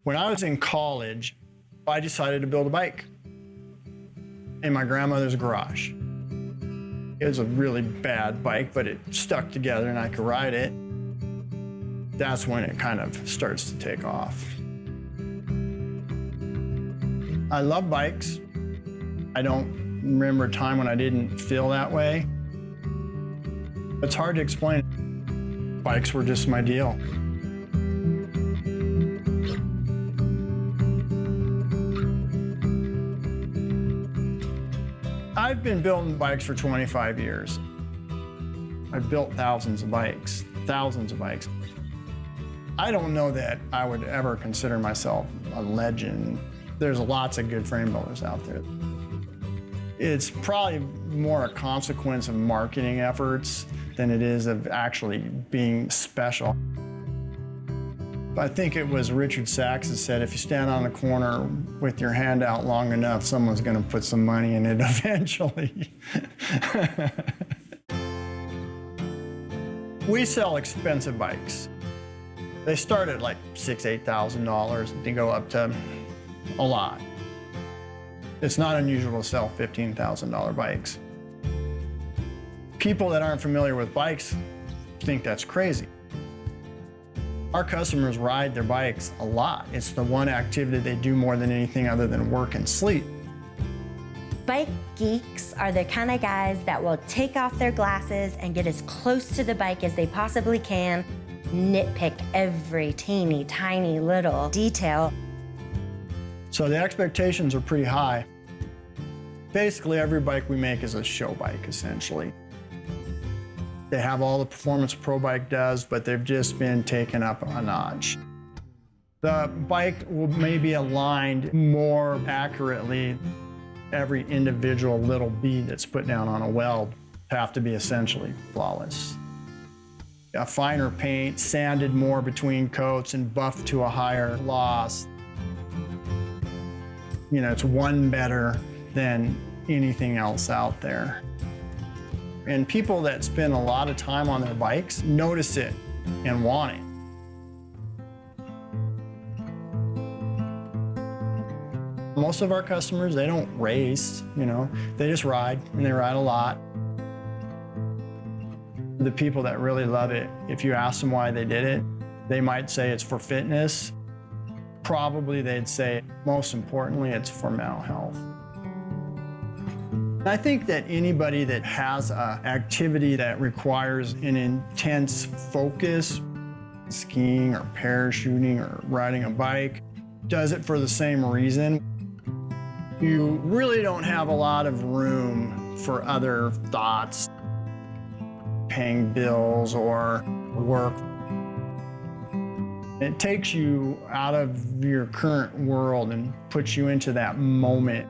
When I was in college, I decided to build a bike in my grandmother's garage. It was a really bad bike, but it stuck together and I could ride it. That's when it kind of starts to take off. I love bikes. I don't remember a time when I didn't feel that way. It's hard to explain. Bikes were just my deal. I've been building bikes for 25 years. I've built thousands of bikes. I don't know that I would ever consider myself a legend. There's lots of good frame builders out there. It's probably more a consequence of marketing efforts than it is of actually being special. I think it was Richard Sachs that said, if you stand on the corner with your hand out long enough, someone's going to put some money in it eventually. We sell expensive bikes. They start at like $6,000, $8,000. They go up to a lot. It's not unusual to sell $15,000 bikes. People that aren't familiar with bikes think that's crazy. Our customers ride their bikes a lot. It's the one activity they do more than anything other than work and sleep. Bike geeks are the kind of guys that will take off their glasses and get as close to the bike as they possibly can, nitpick every teeny tiny little detail. So the expectations are pretty high. Basically, every bike we make is a show bike, essentially. They have all the performance a pro bike does, but they've just been taken up a notch. The bike will maybe aligned more accurately. Every individual little bead that's put down on a weld have to be essentially flawless. A finer paint, sanded more between coats, and buffed to a higher gloss. You know, it's one better than anything else out there. And people that spend a lot of time on their bikes notice it and want it. Most of our customers, they don't race, you know, they just ride, and they ride a lot. The people that really love it, if you ask them why they did it, they might say it's for fitness. Probably they'd say, most importantly, it's for mental health. I think that anybody that has an activity that requires an intense focus, skiing or parachuting or riding a bike, does it for the same reason. You really don't have a lot of room for other thoughts, paying bills or work. It takes you out of your current world and puts you into that moment.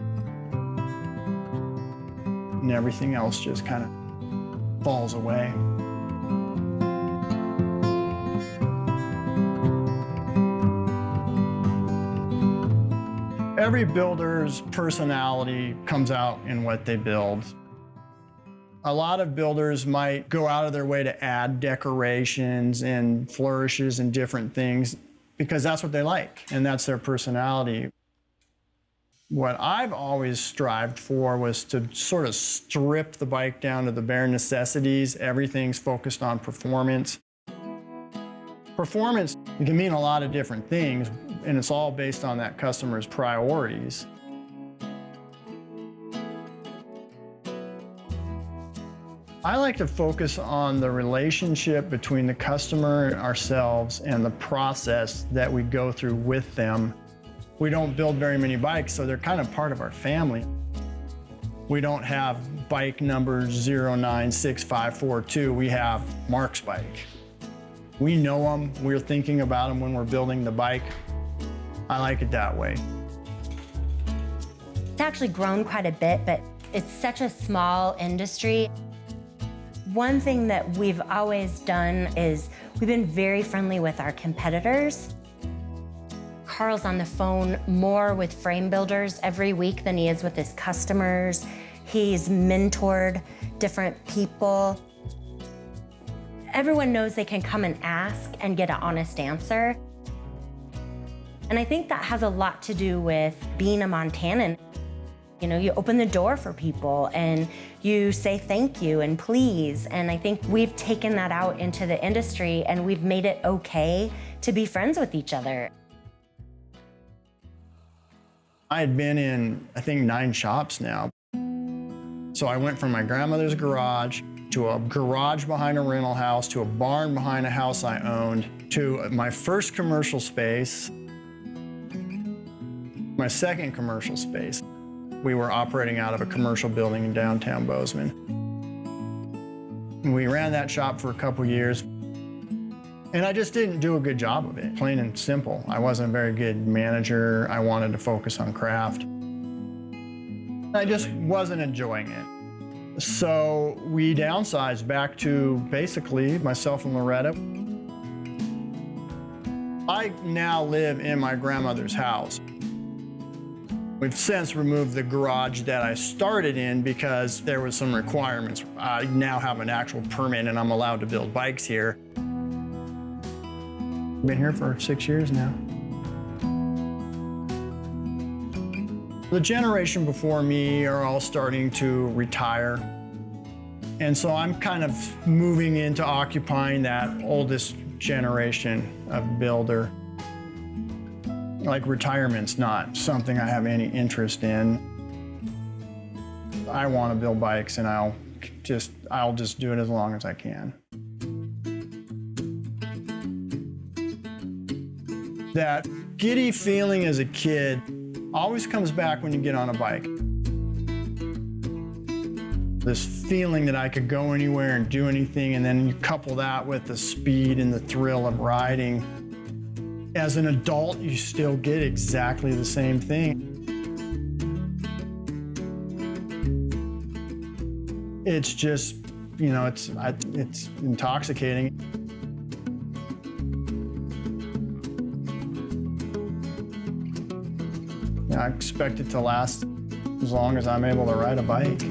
And everything else just kind of falls away. Every builder's personality comes out in what they build. A lot of builders might go out of their way to add decorations and flourishes and different things because that's what they like and that's their personality. What I've always strived for was to sort of strip the bike down to the bare necessities. Everything's focused on performance. Performance can mean a lot of different things, and it's all based on that customer's priorities. I like to focus on the relationship between the customer and ourselves and the process that we go through with them. We don't build very many bikes, so they're kind of part of our family. We don't have bike number 096542. We have Mark's bike. We know them. We're thinking about them when we're building the bike. I like it that way. It's actually grown quite a bit, but it's such a small industry. One thing that we've always done is we've been very friendly with our competitors. Carl's on the phone more with frame builders every week than he is with his customers. He's mentored different people. Everyone knows they can come and ask and get an honest answer. And I think that has a lot to do with being a Montanan. You know, you open the door for people and you say thank you and please. And I think we've taken that out into the industry and we've made it okay to be friends with each other. I had been in, I think, 9 shops now. So I went from my grandmother's garage to a garage behind a rental house to a barn behind a house I owned to my first commercial space, my second commercial space. We were operating out of a commercial building in downtown Bozeman. We ran that shop for a couple years, and I just didn't do a good job of it, plain and simple. I wasn't a very good manager. I wanted to focus on craft. I just wasn't enjoying it. So we downsized back to basically myself and Loretta. I now live in my grandmother's house. We've since removed the garage that I started in because there was some requirements. I now have an actual permit and I'm allowed to build bikes here. Been here for 6 years now. The generation before me are all starting to retire. And so I'm kind of moving into occupying that oldest generation of builder. Like, retirement's not something I have any interest in. I want to build bikes and I'll just do it as long as I can. That giddy feeling as a kid always comes back when you get on a bike. This feeling that I could go anywhere and do anything, and then you couple that with the speed and the thrill of riding. As an adult, you still get exactly the same thing. It's just, you know, it's intoxicating. I expect it to last as long as I'm able to ride a bike.